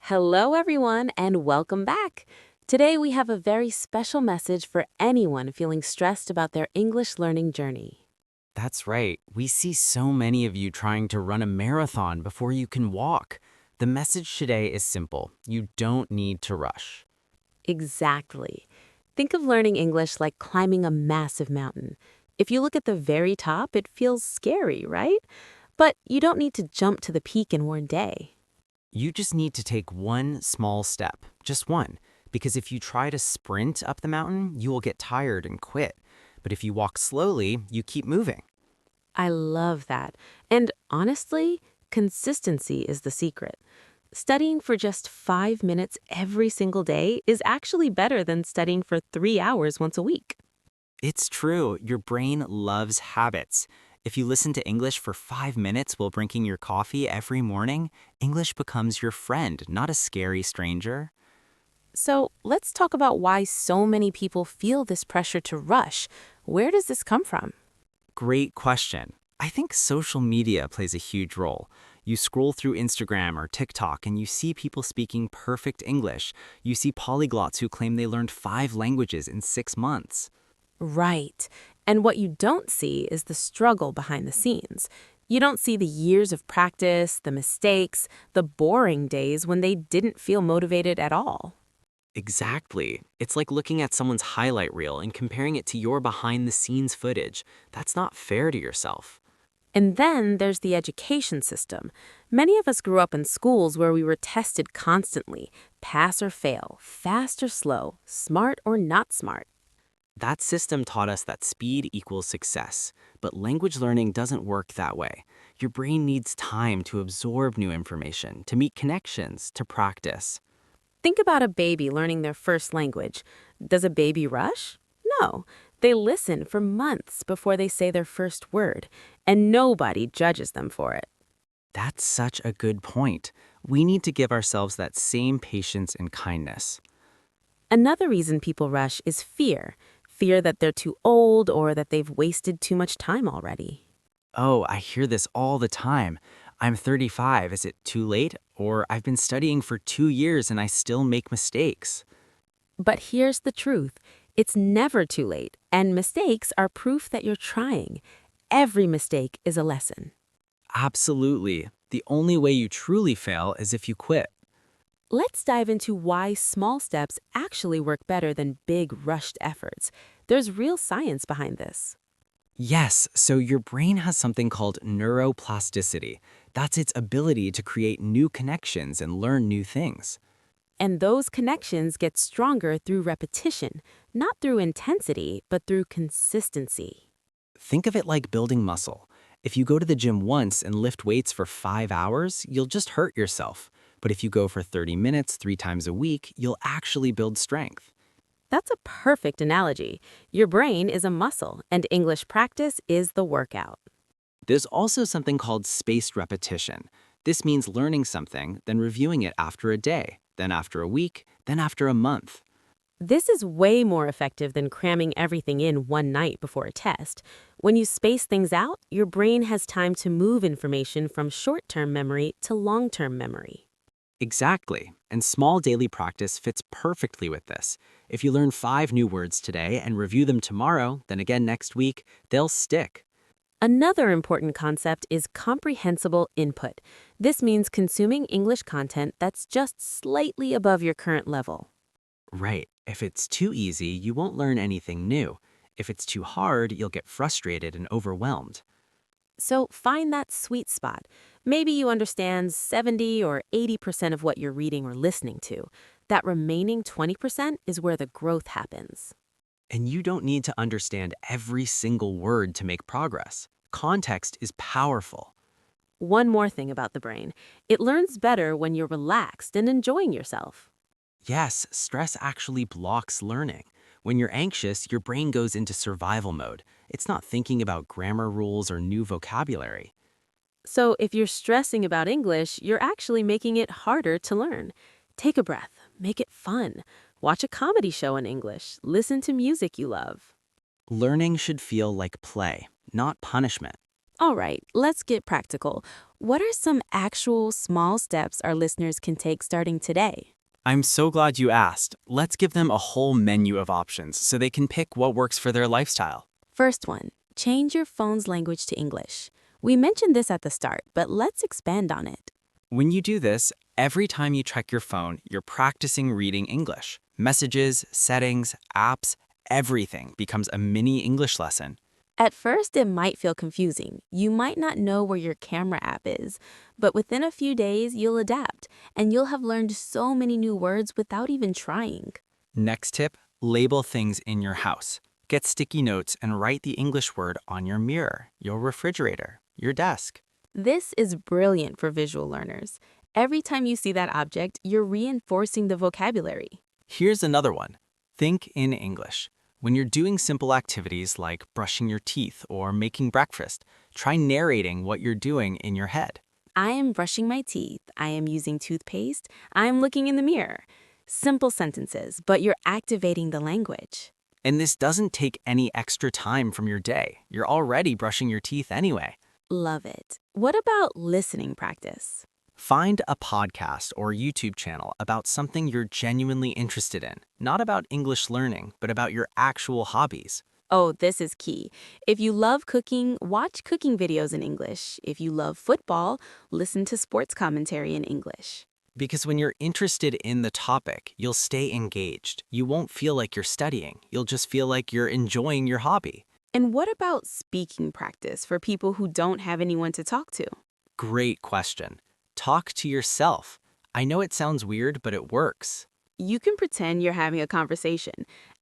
Hello, everyone, and welcome back. Today, we have a very special message for anyone feeling stressed about their English learning journey. That's right. We see so many of you trying to run a marathon before you can walk. The message today is simple. You don't need to rush. Exactly. Think of learning English like climbing a massive mountain. If you look at the very top, it feels scary, right? But you don't need to jump to the peak in one day. You just need to take one small step, just one. Because if you try to sprint up the mountain, you will get tired and quit. But if you walk slowly, you keep moving. I love that. And honestly, consistency is the secret. Studying for just 5 minutes every single day is actually better than studying for 3 hours once a week. It's true, your brain loves habits. If you listen to English for 5 minutes while drinking your coffee every morning, English becomes your friend, not a scary stranger. So let's talk about why so many people feel this pressure to rush. Where does this come from? Great question. I think social media plays a huge role. You scroll through Instagram or TikTok and you see people speaking perfect English. You see polyglots who claim they learned 5 languages in 6 months. Right. And what you don't see is the struggle behind the scenes. You don't see the years of practice, the mistakes, the boring days when they didn't feel motivated at all. Exactly. It's like looking at someone's highlight reel and comparing it to your behind the scenes footage. That's not fair to yourself. And then there's the education system. Many of us grew up in schools where we were tested constantly, pass or fail, fast or slow, smart or not smart. That system taught us that speed equals success, but language learning doesn't work that way. Your brain needs time to absorb new information, to meet connections, to practice. Think about a baby learning their first language. Does a baby rush? No. They listen for months before they say their first word, and nobody judges them for it. That's such a good point. We need to give ourselves that same patience and kindness. Another reason people rush is fear. Fear that they're too old or that they've wasted too much time already. Oh, I hear this all the time. I'm 35, is it too late? Or I've been studying for 2 years and I still make mistakes. But here's the truth. It's never too late, and mistakes are proof that you're trying. Every mistake is a lesson. Absolutely. The only way you truly fail is if you quit. Let's dive into why small steps actually work better than big, rushed efforts. There's real science behind this. Yes, so your brain has something called neuroplasticity. That's its ability to create new connections and learn new things. And those connections get stronger through repetition, not through intensity, but through consistency. Think of it like building muscle. If you go to the gym once and lift weights for 5 hours, you'll just hurt yourself. But if you go for 30 minutes 3 times a week, you'll actually build strength. That's a perfect analogy. Your brain is a muscle, and English practice is the workout. There's also something called spaced repetition. This means learning something, then reviewing it after a day, then after a week, then after a month. This is way more effective than cramming everything in one night before a test. When you space things out, your brain has time to move information from short-term memory to long-term memory. Exactly, and small daily practice fits perfectly with this. If you learn 5 new words today and review them tomorrow, then again next week, they'll stick. Another important concept is comprehensible input. This means consuming English content that's just slightly above your current level. Right, if it's too easy, you won't learn anything new. If it's too hard, you'll get frustrated and overwhelmed. So find that sweet spot. Maybe you understand 70 or 80% of what you're reading or listening to. That remaining 20% is where the growth happens. And you don't need to understand every single word to make progress. Context is powerful. One more thing about the brain. It learns better when you're relaxed and enjoying yourself. Yes, stress actually blocks learning. When you're anxious, your brain goes into survival mode. It's not thinking about grammar rules or new vocabulary. So if you're stressing about English, you're actually making it harder to learn. Take a breath. Make it fun. Watch a comedy show in English. Listen to music you love. Learning should feel like play, not punishment. All right, let's get practical. What are some actual small steps our listeners can take starting today? I'm so glad you asked. Let's give them a whole menu of options so they can pick what works for their lifestyle. First one, change your phone's language to English. We mentioned this at the start, but let's expand on it. When you do this, every time you check your phone, you're practicing reading English. Messages, settings, apps, everything becomes a mini English lesson. At first, it might feel confusing. You might not know where your camera app is, but within a few days, you'll adapt, and you'll have learned so many new words without even trying. Next tip, label things in your house. Get sticky notes and write the English word on your mirror, your refrigerator, your desk. This is brilliant for visual learners. Every time you see that object, you're reinforcing the vocabulary. Here's another one. Think in English. When you're doing simple activities like brushing your teeth or making breakfast, try narrating what you're doing in your head. I am brushing my teeth. I am using toothpaste. I am looking in the mirror. Simple sentences, but you're activating the language. And this doesn't take any extra time from your day. You're already brushing your teeth anyway. Love it. What about listening practice? Find a podcast or YouTube channel about something you're genuinely interested in, not about English learning, but about your actual hobbies. Oh, this is key. If you love cooking, watch cooking videos in English. If you love football, listen to sports commentary in English. Because when you're interested in the topic, you'll stay engaged. You won't feel like you're studying. You'll just feel like you're enjoying your hobby. And what about speaking practice for people who don't have anyone to talk to? Great question. Talk to yourself. I know it sounds weird, but it works. You can pretend you're having a conversation.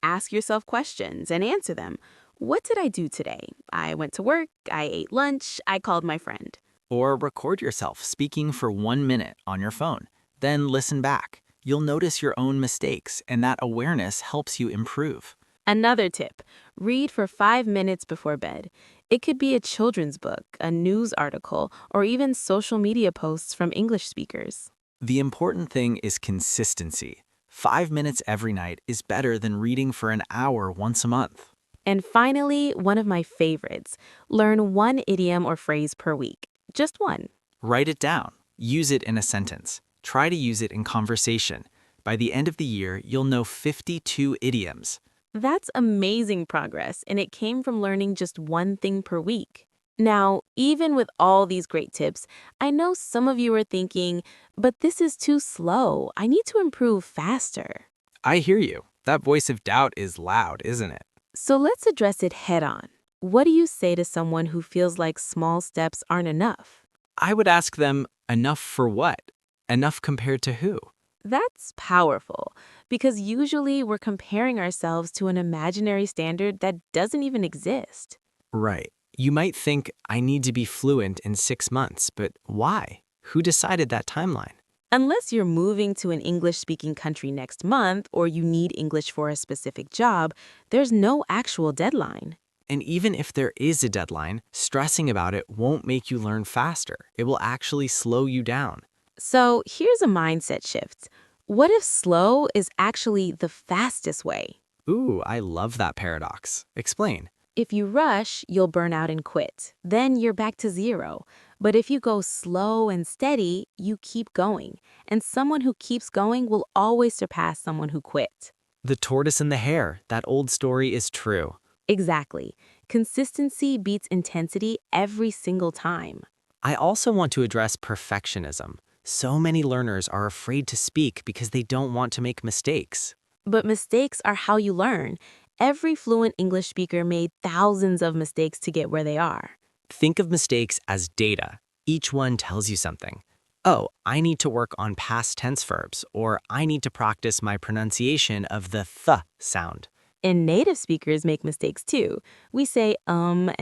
Ask yourself questions and answer them. What did I do today? I went to work, I ate lunch, I called my friend. Or record yourself speaking for 1 minute on your phone. Then listen back. You'll notice your own mistakes, and that awareness helps you improve. Another tip, read for 5 minutes before bed. It could be a children's book, a news article, or even social media posts from English speakers. The important thing is consistency. 5 minutes every night is better than reading for an hour once a month. And finally, one of my favorites, learn one idiom or phrase per week. Just one. Write it down. Use it in a sentence. Try to use it in conversation. By the end of the year, you'll know 52 idioms. That's amazing progress, and it came from learning just one thing per week. Now, even with all these great tips, I know some of you are thinking, but this is too slow. I need to improve faster. I hear you. That voice of doubt is loud, isn't it? So let's address it head on. What do you say to someone who feels like small steps aren't enough? I would ask them, enough for what? Enough compared to who? That's powerful, because usually we're comparing ourselves to an imaginary standard that doesn't even exist. Right. You might think, I need to be fluent in 6 months, but why? Who decided that timeline? Unless you're moving to an English-speaking country next month or you need English for a specific job, there's no actual deadline. And even if there is a deadline, stressing about it won't make you learn faster. It will actually slow you down. So here's a mindset shift. What if slow is actually the fastest way? Ooh, I love that paradox. Explain. If you rush, you'll burn out and quit. Then you're back to zero. But if you go slow and steady, you keep going. And someone who keeps going will always surpass someone who quit. The tortoise and the hare, that old story is true. Exactly. Consistency beats intensity every single time. I also want to address perfectionism. So many learners are afraid to speak because they don't want to make mistakes. But mistakes are how you learn. Every fluent English speaker made thousands of mistakes to get where they are. Think of mistakes as data. Each one tells you something. Oh, I need to work on past tense verbs, or I need to practice my pronunciation of the th sound. And native speakers make mistakes too. We say and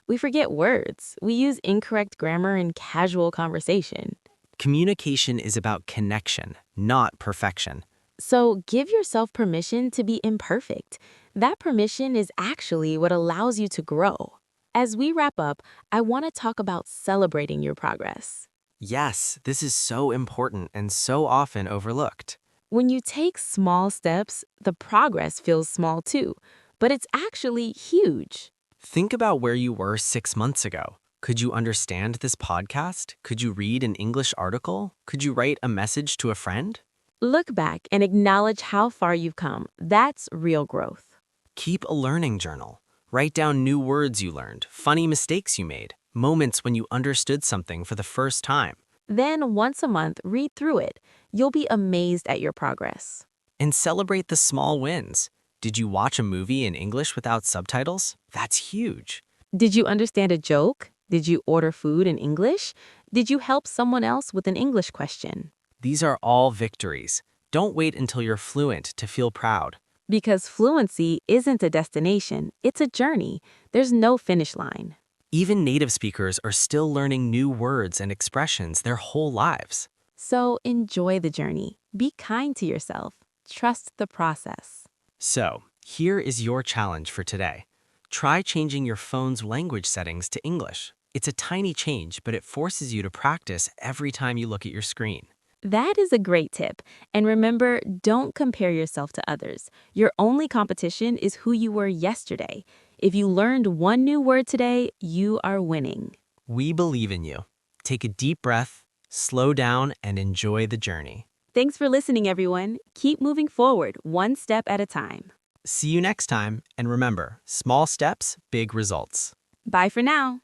We forget words. We use incorrect grammar in casual conversation. Communication is about connection, not perfection. So give yourself permission to be imperfect. That permission is actually what allows you to grow. As we wrap up, I want to talk about celebrating your progress. Yes, this is so important and so often overlooked. When you take small steps, the progress feels small too, but it's actually huge. Think about where you were 6 months ago. Could you understand this podcast? Could you read an English article? Could you write a message to a friend? Look back and acknowledge how far you've come. That's real growth. Keep a learning journal. Write down new words you learned, funny mistakes you made, moments when you understood something for the first time. Then, once a month, read through it. You'll be amazed at your progress. And celebrate the small wins. Did you watch a movie in English without subtitles? That's huge. Did you understand a joke? Did you order food in English? Did you help someone else with an English question? These are all victories. Don't wait until you're fluent to feel proud. Because fluency isn't a destination, it's a journey. There's no finish line. Even native speakers are still learning new words and expressions their whole lives. So enjoy the journey. Be kind to yourself. Trust the process. So, here is your challenge for today. Try changing your phone's language settings to English. It's a tiny change, but it forces you to practice every time you look at your screen. That is a great tip. And remember, don't compare yourself to others. Your only competition is who you were yesterday. If you learned one new word today, you are winning. We believe in you. Take a deep breath, slow down, and enjoy the journey. Thanks for listening, everyone. Keep moving forward, one step at a time. See you next time, and remember, small steps, big results. Bye for now.